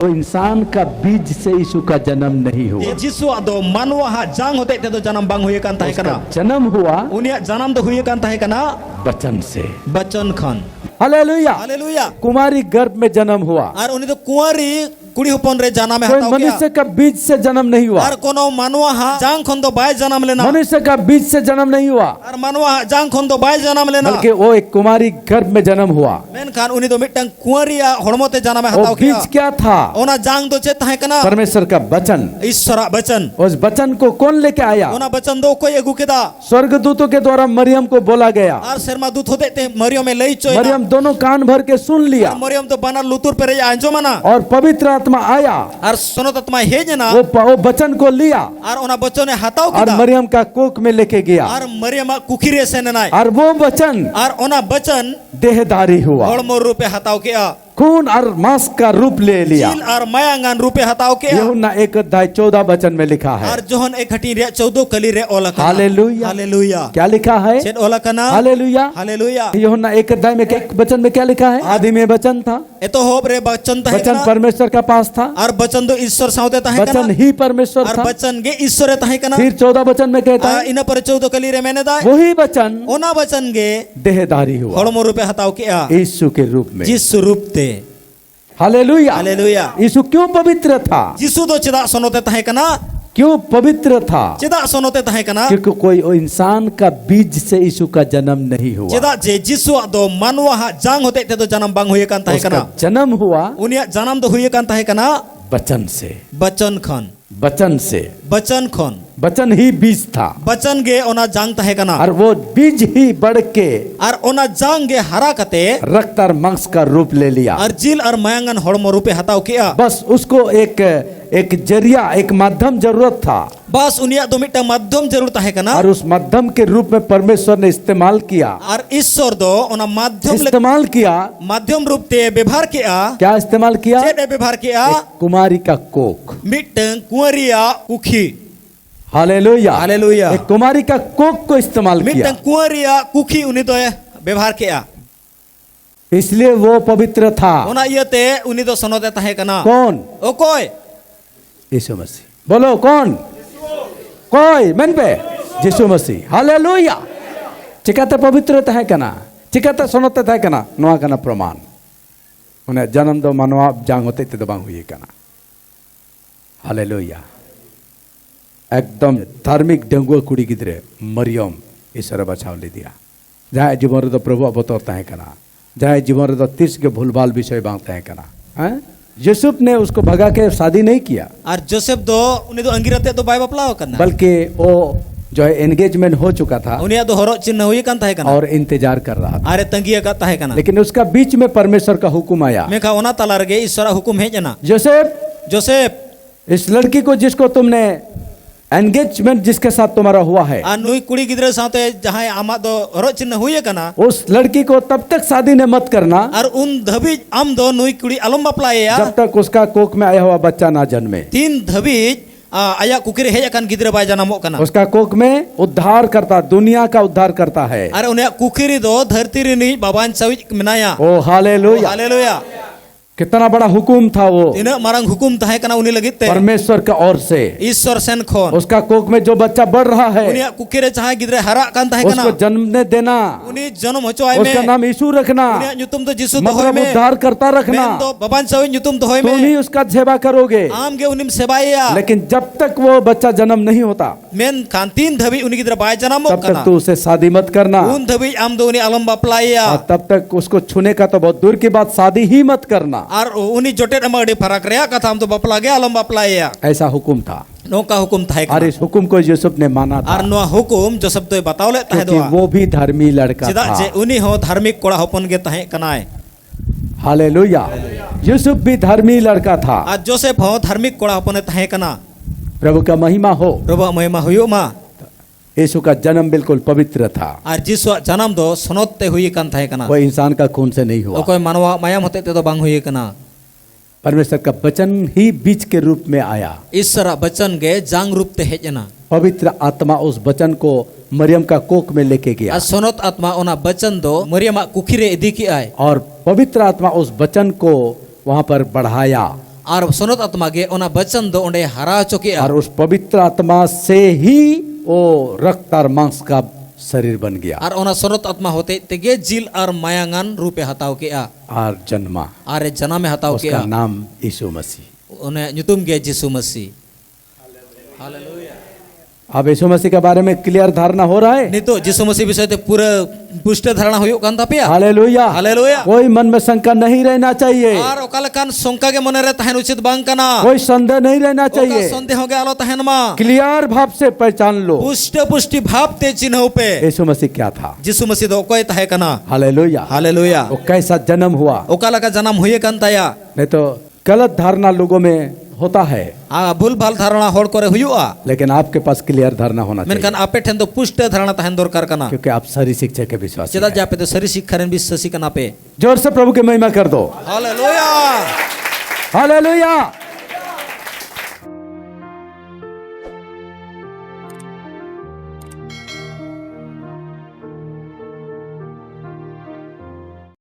तो इंसान का बीज से यीशु का जन्म नहीं हुआ। जिसु आदो मानवा जांग होते ते तो जन्म बांग हुए कान ताहे कना जन्म हुआ उनिया जन्म तो हुए कान ताहे कना वचन से। बचन खान हालेलुया। हालेलुया। कुमारी गर्भ में जन्म हुआ। और उनी तो कुंवारी कुड़ी होपन रे जाना में कोई हताओ मनुष्य का बीज से जन्म नहीं हुआ। और कोनो मानवा जांग खन तो बाय जन्म लेना। मनुष्य का बीज से जन्म नहीं हुआ, और मानवा जांग खन तो बाय जन्म लेना, बल्कि वो एक कुमारी गर्भ में जन्म हुआ। मेन खान उनी तो मिटंग कुंवारिया हड़मोते जाना में वो हताओ बीज क्या था? ओना जांग तो चे ताहे कना परमेश्वर का वचन। ईश्वरा बचन। उस वचन को कौन लेके आया? ओना बचन दो कोई एगु केदा स्वर्गदूतों के द्वारा मरियम को बोला गया। और शर्मा दूत होते ते मरियम में लई चोय मरियम दोनों कान भर के सुन लिया मरियम तो बना लुतुर पे रे आंजो मना और पवित्र आत्मा आया और सुनो तत्मा हेज ना वो वचन को लिया और ओना बच्चों ने हताओ और किदा मरियम का कोख में लेके गया और मरियम कुखिरे से नाय और वो वचन और ओना बचन देहधारी हुआ, हड़मो रूपे हताओ किया, खून और मांस का रूप ले लिया। चील और मायांगान रूपे हताओ किया। यूहन्ना 1:14 वचन में लिखा है। और जोहन एक हटी रे 14 कली रे ओलकना। हालेलुया। हालेलुया। क्या लिखा है? चेन ओलकना। हालेलुया। हालेलुया। यूहन्ना 1 में एक वचन में क्या लिखा है? आदि में वचन था, एतो होब रे बचन ताहे वचन कना परमेश्वर का पास था और बचन तो ईश्वर साउते ताहे कना वचन ही परमेश्वर और था। बचन गे ईश्वर ताहे कना फिर 14 वचन में कहता है इन पर 14 कली रे मैंने दाय वही वचन ओना बचन गे देहधारी हुआ हड़मो रूपे हताओ किया यीशु के रूप में। जिस रूप ते। हालेलुया। हालेलुया। यीशु क्यों पवित्र था? जिसु दो चिदा सोनोते ताहे कना क्यों पवित्र था? चिदा सोनोते ताहे कना क्योंकि कोई इंसान का बीज से यीशु का जन्म नहीं हुआ। चिदा जे जिसु दो मानवा जांग होते ते तो जन्म बांग हुए कान ताहे उसका कना जन्म हुआ उनिया जन्म तो हुए कान ताहे कना वचन से। बचन खन वचन से। बचन खन वचन ही बीज था बचन गे ओना जांग ताहे कना और वो बीज ही बढ़ के और ओना जांग गे हरा कते रक्त और मांस का रूप ले लिया और जिल और मायांगन हड़मो रूपे हताओ किया। बस उसको एक जरिया, एक माध्यम जरूरत था। बस उनिया दो मिटा माध्यम जरूर ताहे कना और उस माध्यम के रूप में परमेश्वर ने इस्तेमाल किया। और ईश्वर दो ओना माध्यम इस्तेमाल किया। माध्यम रूप ते व्यवहार किया। क्या इस्तेमाल किया? चेदे व्यवहार किया एक कुमारी का कोख। मिटंग कुंवरिया कुखी। हालेलुया। हालेलुया। एक कुमारी का कोख को इस्तेमाल किया। मिटंग कुंवरिया कुखी उनी तो व्यवहार किया, इसलिए वो पवित्र था। ओना इयते उनी तो सनोते ताहे कना। कौन? ओ कोई यीशु मसीह। बोलो कौन? कोई मन पे यीशु मसीह। हालेलुया। चिकाते पवित्र ताहे कना, चिकाते सनोते ताहे कना, नोआ कना प्रमाण उन्हें जन्म दो मानवा जांग होते ते बांग हुई कना। हालेलुया। एकदम धार्मिक डेंगुआ कुड़ी गिद्रे मरियम ईश्वर बचाव ले दिया। जहाँ जीवन रे प्रभु अवतार ताहे कना, जहाँ जीवन रे 30 के भूलभाल विषय बांग ताहे कना। हैं? यूसुफ ने उसको भगा के शादी नहीं किया, और जोसेफ दो उनी तो अंगिरते तो बाय बपलाव करना, बल्कि वो जो है एंगेजमेंट हो चुका था उनिया तो हरो चिन्ह हुई कान ताहे कना और इंतजार कर रहा था। अरे तंगिया का ताहे कना। लेकिन उसका बीच में परमेश्वर का हुक्म आया। मैं कहा ओना तला रगे ईश्वर हुकुम है जना। जोसेफ, इस लड़की को जिसको तुमने एंगेजमेंट जिसके साथ तुम्हारा हुआ है, आ नुई कुड़ी गिद्रे साथे जहां आमा दो हरो चिन्ह हुई कना, उस लड़की को तब तक शादी ने मत करना और उन धबी आम दो नुई कुड़ी अलम बपलाया जब तक उसका कोख में आया हुआ बच्चा ना जन्मे। 3 धबी आया कुकिरे हेज अकान गिद्रे बाय जनामो कना। उसका कोख में उद्धार करता, दुनिया का उद्धार करता है। अरे उन्हें कुकिरी दो धरती रिनी बाबान सविज मिनाया। ओ हालेलुया। हालेलुया। कितना बड़ा हुकुम था वो। तिना मारंग हुकुम ताहे कना उनी लगित ते परमेश्वर का ओर से। ईश्वर सेन खोन उसका कोख में जो बच्चा बढ़ रहा है उनिया कुकिरे चाहे गिद्रे हरा कान ताहे कना, उसको जन्मने देना, उनी जन्म होचोय में उसका नाम यीशु रखना, उनिया nyutum तो जिसु तो होय मतलब में उद्धार करता रखना। मेन तो बाबान सविज nyutum तो होय तुम ही में उसका सेवा करोगे। आम गे उनिम सेवाया। लेकिन जब तक वो बच्चा जन्म नहीं होता मेन खान 3 धबी उनी गिद्रे बाय जनामो तब कना, तक तू उसे शादी मत करना। उन धबी आम दो उनी अलम बपलाया, और तब तक उसको छूने का तो बहुत दूर की बात, शादी ही मत करना। और उनी जोटे अमड़ी फरक रे कथा हम तो बपला गया अलम बपलाया। ऐसा हुकुम था नौका हुकुम थाहे और कना। इस हुकुम को यूसुफ ने माना था और नोआ हुकुम जो सब तो बताओ ले ताहे क्योंकि दो वो भी धर्मी लड़का चिदा था। जे उनी हो धार्मिक कोड़ा होपन गे ताहे कनाय। हालेलुया। यूसुफ भी धर्मी लड़का था। आ जोसेफ हो धार्मिक कोड़ा होपन ताहे कना। प्रभु का महिमा हो। प्रभु महिमा हुयो मा। यीशु का जन्म बिल्कुल पवित्र था। और जिसु जन्म दो सनोते हुई कान थाहे कना, कोई इंसान का खून से नहीं हुआ। कोई मानवा मायाम होते ते तो बांग हुई कना। परमेश्वर का वचन ही बीज के रूप में आया। ईश्वर बचन गे जांग रूप ते हेजना। पवित्र आत्मा उस वचन को मरियम का कोख में लेके गया। आ सोनत आत्मा ओना बचन दो मरियम कुखिरे इदी की आय। और पवित्र आत्मा उस वचन को वहां पर बढ़ाया। आर सोनत आत्मा गे ओना वचन दो ओंडे हरा चोके और उस पवित्र आत्मा से ही वो रक्त और मांस का शरीर बन गया आर ओना सोनत आत्मा होते तेगे जिल आर मायांगान रूपे हताव के और जन्मा। आरे जना में हताव के उसका नाम यीशु मसीह। ओने नुतुम गे यीशु मसीह। हालेलुया। अब यीशु मसीह के बारे में क्लियर धारणा हो रहा है। नितो यीशु मसीह विषय ते पूरा पुष्ट धारणा हुयुग कान तापेया। हालेलुया। हालेलुया। कोई मन में शंका नहीं रहना चाहिए, आर ओकालकान शंका के मने रे तहन उचित बांग कना कोई संदेह नहीं रहना ओका चाहिए। संदेह गे आलो तहन मा क्लियर भाव से पहचान लो पुष्ट पुष्टि भाव ते चिन्ह पे यीशु मसीह क्या था। यीशु मसीह दो कोई तहे कना। हालेलुया। हालेलुया। वो कैसा जन्म हुआ। ओकालका जन्म हुए कान ताया नहीं तो गलत धारणा लोगों में होता है, भूल भाल धारणा होड़ करे हुयुआ लेकिन आपके पास क्लियर धारणा होना चाहिए, मेनकान आपे ठेन दो पुष्ट धारणा तहन दरकार कना क्योंकि आप सही शिक्षा के विश्वास चेदा जापे तो सरी शिक्षारेन विश्वासी कना पे। जोर से प्रभु की महिमा कर दो। हालेलुया। हालेलुया।